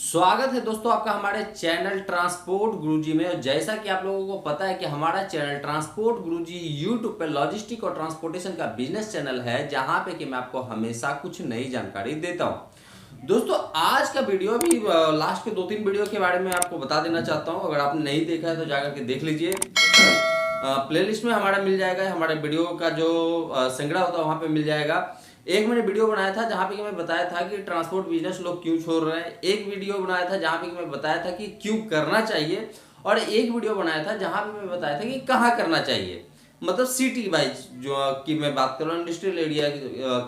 स्वागत है दोस्तों आपका हमारे चैनल ट्रांसपोर्ट गुरुजी में। और जैसा कि आप लोगों को पता है कि हमारा चैनल ट्रांसपोर्ट गुरुजी यूट्यूब पे लॉजिस्टिक और ट्रांसपोर्टेशन का बिजनेस चैनल है, जहां पे कि मैं आपको हमेशा कुछ नई जानकारी देता हूं। दोस्तों आज का वीडियो भी लास्ट के 2-3 वीडियो के बारे में आपको बता देना चाहता हूं। अगर आपने नहीं देखा है तो जाकर के देख लीजिए। प्लेलिस्ट में हमारा मिल जाएगा, हमारे वीडियो का जो संग्रह होता है वहां पे मिल जाएगा। एक मैंने वीडियो बनाया था जहां पे कि मैं बताया था कि ट्रांसपोर्ट बिजनेस लोग क्यों छोड़ रहे हैं। एक वीडियो बनाया था जहां पे कि मैं बताया था कि क्यों करना चाहिए, और एक वीडियो बनाया था जहां पे मैं बताया था कि कहाँ करना चाहिए। मतलब सिटी वाइज जो की मैं बात कर रहा हूँ, इंडस्ट्रियल एरिया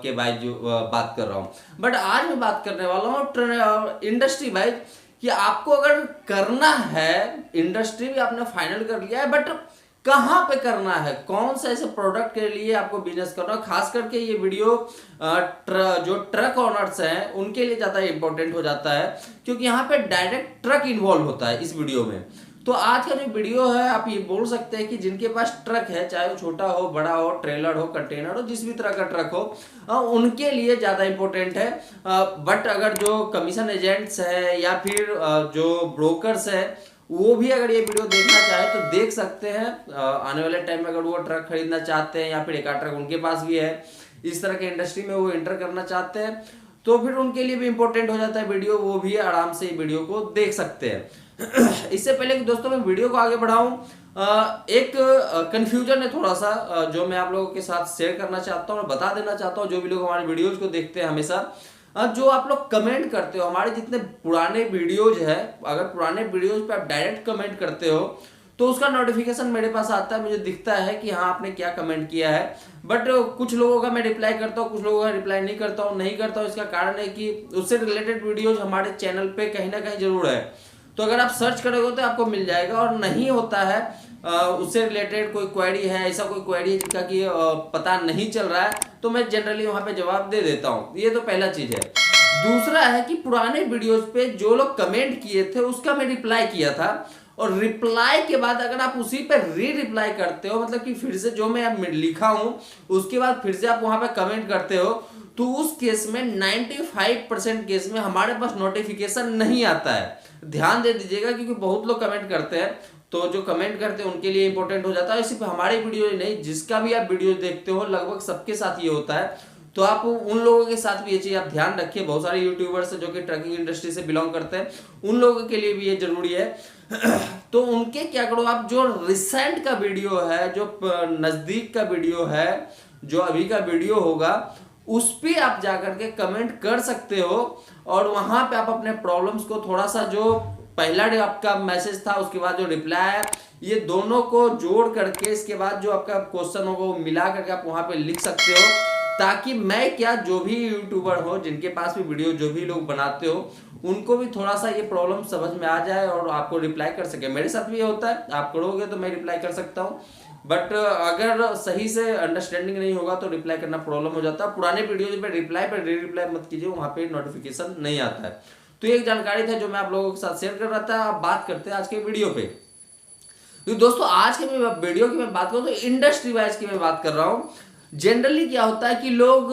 के वाइज जो बात कर रहा हूँ। बट आज मैं बात करने वाला हूँ इंडस्ट्री वाइज कि आपको अगर करना है, इंडस्ट्री भी आपने फाइनल कर लिया है, बट कहाँ पे करना है, कौन सा ऐसे प्रोडक्ट के लिए आपको बिजनेस करना है। खास करके ये वीडियो जो ट्रक ओनर्स हैं उनके लिए ज़्यादा इंपॉर्टेंट हो जाता है, क्योंकि यहाँ पे डायरेक्ट ट्रक इन्वॉल्व होता है इस वीडियो में। तो आज का जो वीडियो है, आप ये बोल सकते हैं कि जिनके पास ट्रक है, चाहे वो छोटा हो, बड़ा हो, ट्रेलर हो, कंटेनर हो, जिस भी तरह का ट्रक हो, उनके लिए ज़्यादा इंपॉर्टेंट है। बट अगर जो कमीशन एजेंट्स है या फिर जो ब्रोकर्स है, वो भी अगर ये वीडियो देखना चाहे तो देख सकते हैं। आने वाले टाइम में अगर वो ट्रक खरीदना चाहते हैं या फिर एक आध ट्रक उनके पास भी है, इस तरह के इंडस्ट्री में वो एंटर करना चाहते हैं, तो फिर उनके लिए भी इंपॉर्टेंट हो जाता है वीडियो। वो भी आराम से वीडियो को देख सकते हैं। इससे पहले कि दोस्तों मैं वीडियो को आगे बढ़ाऊं, एक कंफ्यूजन है थोड़ा सा, जो मैं आप लोगों के साथ शेयर करना चाहता हूं और बता देना चाहता हूं। जो भी लोग हमारे वीडियोज को देखते हैं हमेशा, जो आप लोग कमेंट करते हो हमारे जितने पुराने वीडियोज है, अगर पुराने वीडियोज पे आप डायरेक्ट कमेंट करते हो तो उसका नोटिफिकेशन मेरे पास आता है, मुझे दिखता है कि हाँ आपने क्या कमेंट किया है। बट कुछ लोगों का मैं रिप्लाई करता हूँ, कुछ लोगों का रिप्लाई नहीं करता हूँ। इसका कारण है कि उससे रिलेटेड वीडियोज हमारे चैनल पे कहीं ना कहीं जरूर है। तो अगर आप सर्च करोगे तो आपको मिल जाएगा, और नहीं होता है उससे रिलेटेड कोई क्वेरी है, ऐसा कोई क्वेरी है जिसका कि पता नहीं चल रहा है, तो मैं जनरली वहां पे जवाब दे देता हूं। ये तो पहला चीज है। दूसरा है कि पुराने वीडियोस पे जो लोग कमेंट किए थे उसका मैं रिप्लाई किया था, और रिप्लाई के बाद अगर आप उसी पे रिप्लाई करते हो, मतलब कि फिर से जो मैं लिखा हूं उसके बाद फिर से आप वहां पे कमेंट करते हो, तो उस केस में 95% केस में हमारे पास नोटिफिकेशन नहीं आता है। ध्यान दे दीजिएगा, क्योंकि बहुत लोग कमेंट करते हैं, तो जो कमेंट करते हैं उनके लिए इंपॉर्टेंट हो जाता है। सिर्फ हमारे वीडियो नहीं, जिसका भी आप वीडियो देखते हो लगभग सबके साथ ये होता है। तो आप उन लोगों के साथ भी ये चीज आप ध्यान रखिए। बहुत सारे यूट्यूबर्स जो कि ट्रकिंग इंडस्ट्री से बिलोंग करते हैं, उन लोगों के लिए भी ये जरूरी है। तो उनके क्या करो, आप जो रिसेंट का वीडियो है, जो नजदीक का वीडियो है, जो अभी का वीडियो होगा, उस पे आप जाकर के कमेंट कर सकते हो, और वहां पे आप अपने प्रॉब्लम्स को थोड़ा सा, जो पहला आपका मैसेज था उसके बाद जो रिप्लाई है, ये दोनों को जोड़ करके इसके बाद जो आपका क्वेश्चन होगा वो मिला करके आप वहां पे लिख सकते हो, ताकि मैं क्या, जो भी यूट्यूबर हो जिनके पास भी वीडियो जो भी लोग बनाते हो, उनको भी थोड़ा सा ये प्रॉब्लम समझ में आ जाए और आपको रिप्लाई कर सके। मेरे साथ भी ये होता है, आप करोगे तो मैं रिप्लाई कर सकता हूँ, बट अगर सही से अंडरस्टैंडिंग नहीं होगा तो रिप्लाई करना प्रॉब्लम हो जाता है। पुराने वीडियो पे रिप्लाई पर रिप्लाई मत कीजिए, वहां पे नोटिफिकेशन नहीं आता है। तो एक जानकारी था जो मैं आप लोगों के साथ शेयर कर रहा था। अब बात करते हैं आज के वीडियो पे। तो दोस्तों आज के वीडियो की मैं बात करूं तो इंडस्ट्री वाइज की मैं बात कर रहा हूं। जनरली क्या होता है कि लोग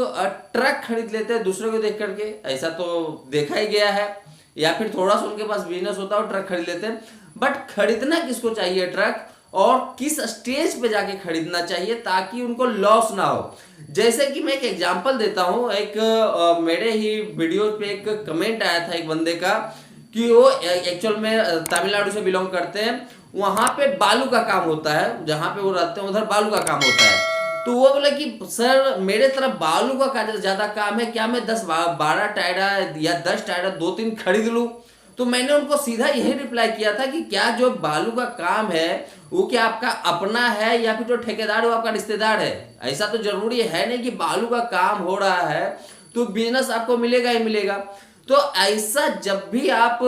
ट्रक खरीद लेते हैं दूसरों को देख करके, ऐसा तो देखा ही गया है, या फिर थोड़ा सा उनके पास बिजनेस होता है और ट्रक खरीद लेते हैं। बट खरीदना किसको चाहिए ट्रक, और किस स्टेज पे जाके खरीदना चाहिए ताकि उनको लॉस ना हो। जैसे कि मैं एक एग्जांपल देता हूं, एक मेरे ही वीडियो पे एक कमेंट आया था एक बंदे का कि वो एक्चुअल में तमिलनाडु से बिलोंग करते हैं, वहां पे बालू का काम होता है, जहां पे वो रहते हैं उधर बालू का काम होता है। तो वो बोले कि सर मेरे तरफ बालू का ज्यादा काम है, क्या मैं 10-12 टायरा या 10 टायरा 2-3 खरीद लूं। तो मैंने उनको सीधा यही रिप्लाई किया था कि क्या जो बालू का काम है वो क्या आपका अपना है या फिर जो ठेकेदार है वो आपका रिश्तेदार है। ऐसा तो जरूरी है नहीं कि बालू का काम हो रहा है तो बिजनेस आपको मिलेगा ही मिलेगा। तो ऐसा जब भी आप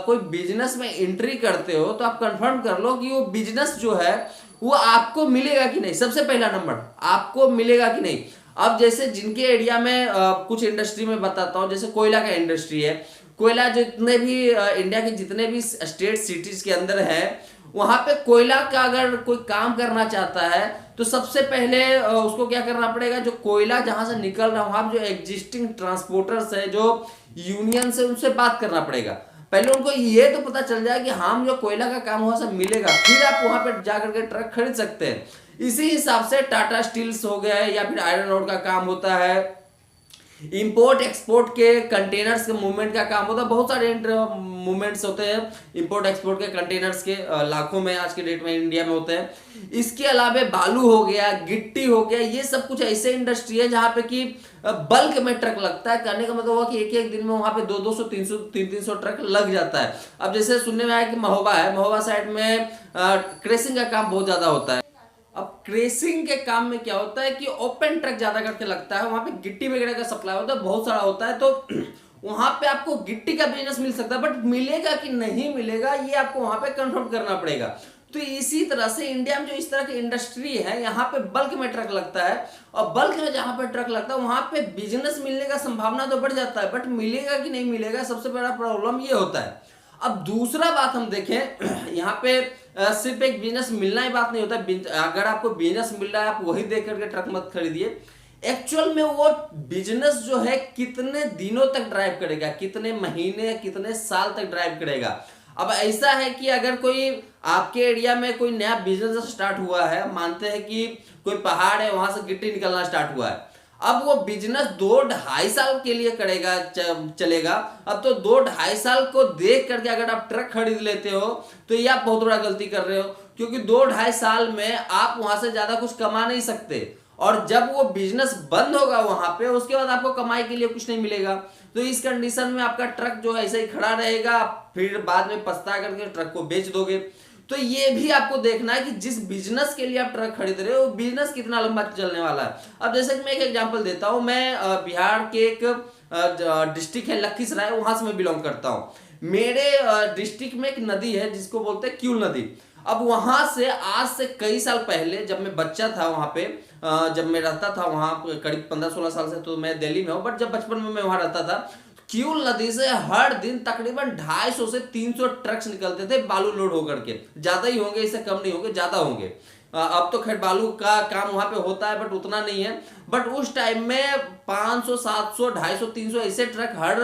कोई बिजनेस में एंट्री करते हो तो आप कंफर्म कर लो कि वो बिजनेस जो है वो आपको मिलेगा कि नहीं। सबसे पहला नंबर आपको मिलेगा कि नहीं। अब जैसे जिनके एरिया में कुछ इंडस्ट्री में बताता हूं, जैसे कोयला का इंडस्ट्री है, कोयला जितने भी इंडिया के जितने भी स्टेट सिटीज के अंदर है, वहां पे कोयला का अगर कोई काम करना चाहता है तो सबसे पहले उसको क्या करना पड़ेगा, जो कोयला जहां से निकल रहा है वहां जो एग्जिस्टिंग ट्रांसपोर्टर्स है, जो यूनियन से, उनसे बात करना पड़ेगा। पहले उनको ये तो पता चल जाए कि हाँ जो कोयला का काम हुआ सब मिलेगा, फिर आप वहां पे जाकर के ट्रक खरीद सकते हैं। इसी हिसाब से टाटा स्टील्स हो गया या फिर आयरन रोड का काम होता है, इंपोर्ट एक्सपोर्ट के कंटेनर्स के मूवमेंट का काम होता है, बहुत सारे मूवमेंट्स होते हैं इंपोर्ट एक्सपोर्ट के कंटेनर्स के, लाखों में आज के डेट में इंडिया में होते हैं। इसके अलावा बालू हो गया, गिट्टी हो गया, ये सब कुछ ऐसे इंडस्ट्री है जहां पे कि बल्क में ट्रक लगता है। कहने का मतलब हुआ कि एक एक दिन में वहां पे 200 300 300 ट्रक लग जाता है। अब जैसे सुनने में आया कि महोबा है, महोबा साइड में क्रेसिंग का काम बहुत ज्यादा होता है। अब क्रेसिंग के काम में क्या होता है कि ओपन ट्रक ज्यादा करके लगता है, वहां पे गिट्टी वगैरह का सप्लाई होता है, बहुत सारा होता है, तो वहां पे आपको गिट्टी का बिजनेस मिल सकता है, बट मिलेगा कि नहीं मिलेगा ये आपको वहां पे कंफर्म करना पड़ेगा। तो इसी तरह से इंडिया में जो इस तरह की इंडस्ट्री है, यहाँ पे बल्क में ट्रक लगता है, और बल्क में जहां पे ट्रक लगता है वहां पे बिजनेस मिलने का संभावना तो बढ़ जाता है, बट मिलेगा कि नहीं मिलेगा सबसे बड़ा प्रॉब्लम ये होता है। अब दूसरा बात हम देखें, यहाँ पे सिर्फ एक बिजनेस मिलना ही बात नहीं होता। अगर आपको बिजनेस मिल रहा है आप वही देख करके ट्रक मत खरीदिए, एक्चुअल में वो बिजनेस जो है कितने दिनों तक ड्राइव करेगा, कितने महीने कितने साल तक ड्राइव करेगा। अब ऐसा है कि अगर कोई आपके एरिया में कोई नया बिजनेस स्टार्ट हुआ है, मानते हैं कि कोई पहाड़ है वहां से गिट्टी निकलना स्टार्ट हुआ है, अब वो बिजनेस 2-2.5 साल के लिए करेगा चलेगा। अब तो 2-2.5 साल को देख करके अगर आप ट्रक खरीद लेते हो तो ये आप बहुत बड़ा गलती कर रहे हो, क्योंकि 2-2.5 साल में आप वहां से ज्यादा कुछ कमा नहीं सकते, और जब वो बिजनेस बंद होगा वहां पे उसके बाद आपको कमाई के लिए कुछ नहीं मिलेगा। तो इस कंडीशन में आपका ट्रक जो है ऐसे ही खड़ा रहेगा, फिर बाद में पछता करके ट्रक को बेच दोगे। तो ये भी आपको देखना है कि जिस बिजनेस के लिए आप ट्रक खरीद रहे हो बिजनेस कितना लंबा चलने वाला है। अब जैसे कि मैं एक एग्जांपल देता हूं, मैं बिहार के एक डिस्ट्रिक्ट है लखीसराय, वहां से मैं बिलोंग करता हूं। मेरे डिस्ट्रिक्ट में एक नदी है जिसको बोलते हैं क्यूल नदी। अब वहां से आज से कई साल पहले जब मैं बच्चा था वहां पे, जब मैं रहता था वहां करीब 15-16 साल से, तो मैं दिल्ली में हूं, बट जब बचपन में मैं वहां रहता था, क्यूल नदी से हर दिन तकरीबन 250 से 300 ट्रक्स निकलते थे बालू लोड होकर के। ज्यादा ही होंगे, इससे कम नहीं होंगे, ज्यादा होंगे। अब तो खैर बालू का काम वहां पे होता है बट उतना नहीं है, बट उस टाइम में 500 700 250 300 ऐसे ट्रक हर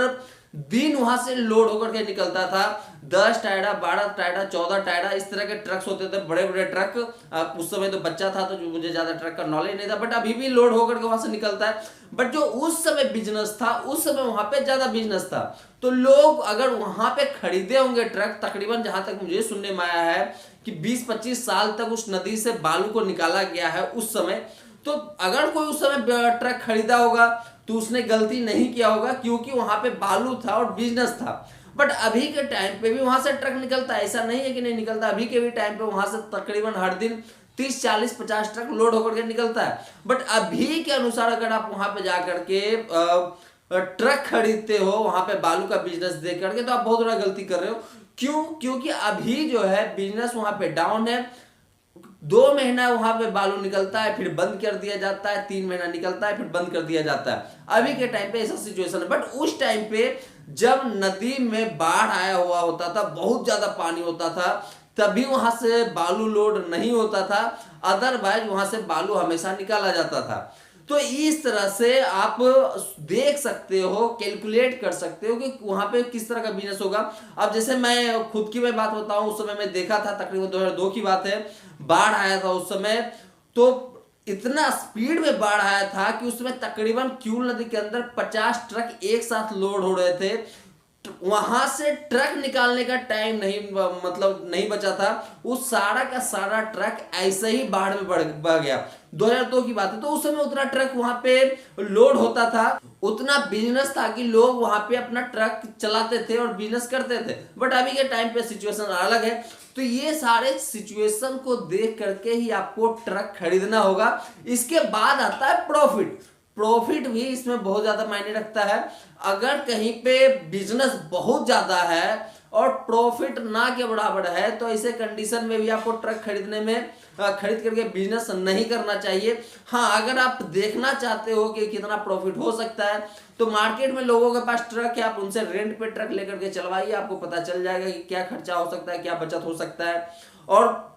दिन वहां से लोड होकर के निकलता था। 10 टायरा 12 टायरा 14 टायरा इस तरह के ट्रक्स होते थे, बड़े बड़े ट्रक। उस समय तो बच्चा था तो मुझे ज्यादा ट्रक का नॉलेज नहीं था, बट अभी भी लोड होकर के वहां से निकलता है। बट जो उस समय बिजनेस था, उस समय वहां पे ज्यादा बिजनेस था, तो लोग अगर वहां पे खरीदे होंगे ट्रक, तकरीबन जहां तक मुझे सुनने में आया है कि 20-25 साल तक उस नदी से बालू को निकाला गया है उस समय। तो अगर कोई उस समय ट्रक खरीदा होगा तो उसने गलती नहीं किया होगा, क्योंकि वहां पे बालू था और बिजनेस था। बट अभी के टाइम पे भी वहां से ट्रक निकलता है, ऐसा नहीं है कि नहीं निकलता। अभी के भी टाइम पे वहां से तकरीबन हर दिन 30-40-50 ट्रक लोड होकर के निकलता है। बट अभी के अनुसार अगर आप वहां पे जाकर के ट्रक खरीदते हो वहां पे बालू का बिजनेस देख करके, तो आप बहुत बड़ा गलती कर रहे हो। क्यों? क्योंकि अभी जो है बिजनेस वहां पे डाउन है। 2 महीना वहां पे बालू निकलता है, फिर बंद कर दिया जाता है, 3 महीना निकलता है, फिर बंद कर दिया जाता है। अभी के टाइम पे ऐसा सिचुएशन है। बट उस टाइम पे जब नदी में बाढ़ आया हुआ होता था, बहुत ज्यादा पानी होता था, तभी वहां से बालू लोड नहीं होता था, अदरवाइज वहां से बालू हमेशा निकाला जाता था। तो इस तरह से आप देख सकते हो, कैलकुलेट कर सकते हो कि वहां पे किस तरह का बिजनेस होगा। अब जैसे मैं खुद की मैं बात बताऊं, उस समय मैं देखा था, तकरीबन 2002 की बात है, बाढ़ आया था उस समय। तो इतना स्पीड में बाढ़ आया था कि उस समय तकरीबन क्यूल नदी के अंदर 50 ट्रक एक साथ लोड हो रहे थे। वहां से ट्रक निकालने का टाइम नहीं, मतलब नहीं बचा था। उस सारा का सारा ट्रक ऐसे ही बाढ़ में बह गया। 2002 की बात है, तो उस समय उतना ट्रक वहां पे लोड होता था, उतना बिजनेस था कि लोग वहां पे अपना ट्रक चलाते थे और बिजनेस करते थे। बट अभी के टाइम पे सिचुएशन अलग है। तो ये सारे सिचुएशन को देख करके ही आपको ट्रक खरीदना होगा। इसके बाद आता है प्रॉफिट। प्रॉफिट भी इसमें बहुत ज्यादा मायने रखता है। अगर कहीं पे बिजनेस बहुत ज्यादा है और प्रॉफिट ना के बराबर है, तो ऐसे कंडीशन में भी आपको ट्रक खरीदने में खरीद करके बिजनेस नहीं करना चाहिए। हाँ, अगर आप देखना चाहते हो कि कितना प्रॉफिट हो सकता है, तो मार्केट में लोगों के पास ट्रक है, आप उनसे रेंट पे ट्रक लेकर के चलवाइए, आपको पता चल जाएगा कि क्या खर्चा हो सकता है, क्या बचत हो सकता है, और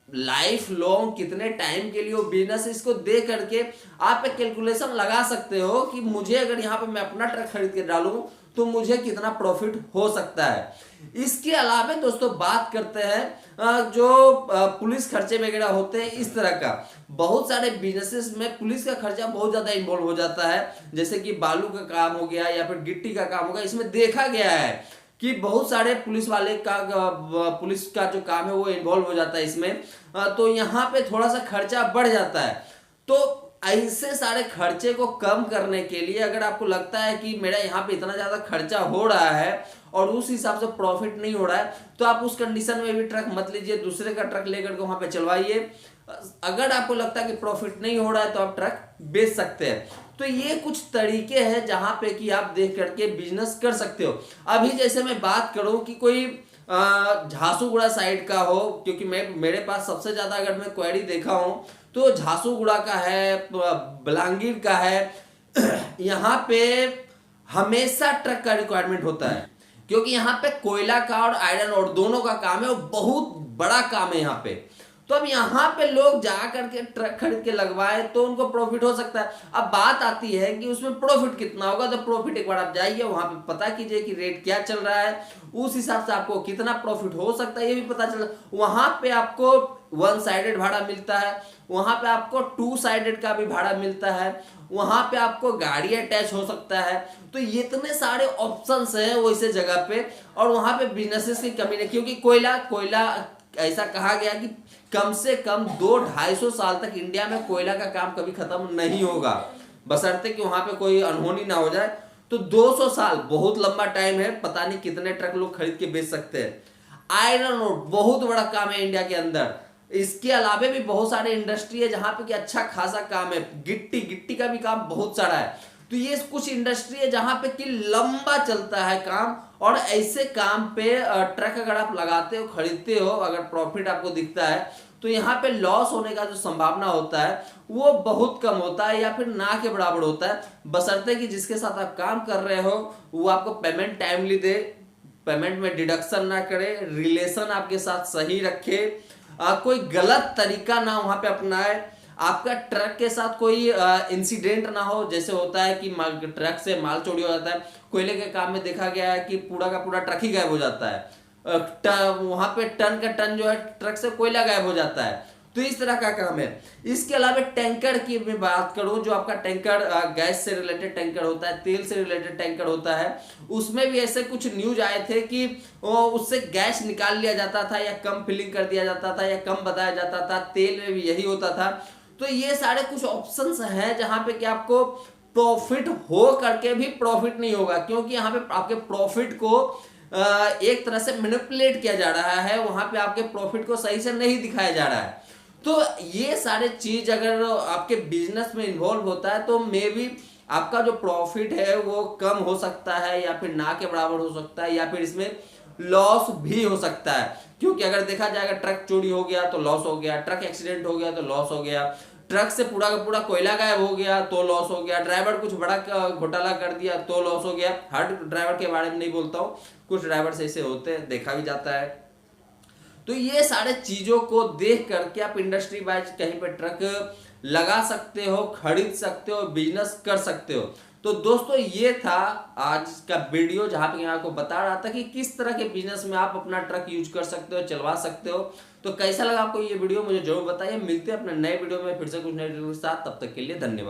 लाइफ लॉन्ग कितने टाइम के लिए वो बिजनेस, इसको दे करके आप एक कैलकुलेशन लगा सकते हो कि मुझे अगर यहाँ पे मैं अपना ट्रक खरीद के डालूं तो मुझे कितना प्रॉफिट हो सकता है। इसके अलावा दोस्तों बात करते हैं जो पुलिस खर्चे वगैरह होते हैं, इस तरह का बहुत सारे बिजनेसेस में पुलिस का खर्चा बहुत ज्यादा इन्वॉल्व हो जाता है, जैसे कि बालू का काम हो गया या फिर गिट्टी का काम हो गया। इसमें देखा गया है कि बहुत सारे पुलिस वाले का पुलिस का जो काम है वो इन्वॉल्व हो जाता है इसमें, तो यहाँ पे थोड़ा सा खर्चा बढ़ जाता है। तो ऐसे सारे खर्चे को कम करने के लिए अगर आपको लगता है कि मेरा यहाँ पे इतना ज्यादा खर्चा हो रहा है और उस हिसाब से प्रॉफिट नहीं हो रहा है, तो आप उस कंडीशन में भी ट्रक मत लीजिए, दूसरे का ट्रक लेकर के वहां पे चलवाइए। अगर आपको लगता है कि प्रॉफिट नहीं हो रहा है तो आप ट्रक बेच सकते हैं। तो ये कुछ तरीके हैं जहां पे कि आप देख करके बिजनेस कर सकते हो। अभी जैसे मैं बात करूं कि कोई झांसूगुड़ा साइड का हो, क्योंकि मेरे पास सबसे ज्यादा अगर मैं क्वेरी देखा हूं तो झांसूगुड़ा का है, बलांगीर का है, यहाँ पे हमेशा ट्रक का रिक्वायरमेंट होता है, क्योंकि यहाँ पे कोयला का और आयरन और दोनों का काम है और बहुत बड़ा काम है यहाँ पे। तो अब यहाँ पे लोग जा करके ट्रक खरीद के लगवाए तो उनको प्रॉफिट हो सकता है। अब बात आती है कि उसमें प्रॉफिट कितना होगा, तो प्रॉफिट एक बार आप जाइए वहां पे पता कीजिए कि रेट क्या चल रहा है, उस हिसाब से आपको कितना प्रॉफिट हो सकता है ये भी पता चल। वहां पे आपको वन साइडेड भाड़ा मिलता है, वहां पे आपको टू साइडेड का भी भाड़ा मिलता है, वहां पे आपको गाड़ी अटैच हो सकता है। तो ये इतने सारे ऑप्शंस हैं वैसे जगह पे, और वहां पे बिजनेसेस की कमी नहीं, क्योंकि कोयला ऐसा कहा गया कि कम से कम 200-250 साल तक इंडिया में कोयला का काम कभी खत्म नहीं होगा, बशर्ते कि वहां पे कोई अनहोनी ना हो जाए। तो 200 साल बहुत लंबा टाइम है, पता नहीं कितने ट्रक लोग खरीद के बेच सकते हैं। आयरन ओर बहुत बड़ा काम है इंडिया के अंदर। इसके अलावा भी बहुत सारे इंडस्ट्री है जहां पे कि अच्छा खासा काम है। गिट्टी का भी काम बहुत सारा है। तो ये कुछ इंडस्ट्री है जहां पे कि लंबा चलता है काम, और ऐसे काम पे ट्रक अगर आप लगाते हो, खरीदते हो, अगर प्रॉफिट आपको दिखता है तो यहाँ पे लॉस होने का जो संभावना होता है वो बहुत कम होता है या फिर ना के बराबर होता है, बशर्ते कि जिसके साथ आप काम कर रहे हो वो आपको पेमेंट टाइमली दे, पेमेंट में डिडक्शन ना करे, रिलेशन आपके साथ सही रखे, कोई गलत तरीका ना वहां पे अपनाए, आपका ट्रक के साथ कोई इंसिडेंट ना हो। जैसे होता है कि ट्रक से माल चोरी हो जाता है, कोयले के काम में देखा गया है कि पूरा का पूरा ट्रक ही गायब हो जाता है, वहां पे टन का टन जो है ट्रक से कोयला गायब हो जाता है। तो इस तरह का काम है। इसके अलावा टैंकर की मैं बात करूं, जो आपका टैंकर गैस से रिलेटेड टैंकर होता है, तेल से रिलेटेड टैंकर होता है, उसमें भी ऐसे कुछ न्यूज आए थे कि उससे गैस निकाल लिया जाता था या कम फिलिंग कर दिया जाता था या कम बताया जाता था, तेल में भी यही होता था। तो ये सारे कुछ ऑप्शंस हैं जहां पे कि आपको प्रॉफिट हो करके भी प्रॉफिट नहीं होगा, क्योंकि यहाँ पे आपके प्रॉफिट को एक तरह से मैनिपुलेट किया जा रहा है, वहां पे आपके प्रॉफिट को सही से नहीं दिखाया जा रहा है। तो ये सारे चीज अगर आपके बिजनेस में इन्वॉल्व होता है तो मे बी आपका जो प्रॉफिट है वो कम हो सकता है या फिर ना के बराबर हो सकता है, या फिर इसमें लॉस भी हो सकता है। क्योंकि अगर देखा जाएगा ट्रक चोरी हो गया तो लॉस हो गया, ट्रक एक्सीडेंट हो गया तो लॉस हो गया, ट्रक से पूरा का पूरा कोयला गायब हो गया तो लॉस हो गया, ड्राइवर कुछ बड़ा घोटाला कर दिया तो लॉस हो गया। हर ड्राइवर के बारे में नहीं बोलता हूँ, कुछ ड्राइवर ऐसे होते हैं, देखा भी जाता है। तो ये सारे चीजों को देख करके आप इंडस्ट्री वाइज कहीं पे ट्रक लगा सकते हो, खरीद सकते हो, बिजनेस कर सकते हो। तो दोस्तों ये था आज का वीडियो जहां पे मैं आपको बता रहा था कि किस तरह के बिजनेस में आप अपना ट्रक यूज कर सकते हो, चलवा सकते हो। तो कैसा लगा आपको ये वीडियो मुझे जरूर बताइए। मिलते हैं अपने नए वीडियो में फिर से कुछ नए वीडियो के साथ, तब तक के लिए धन्यवाद।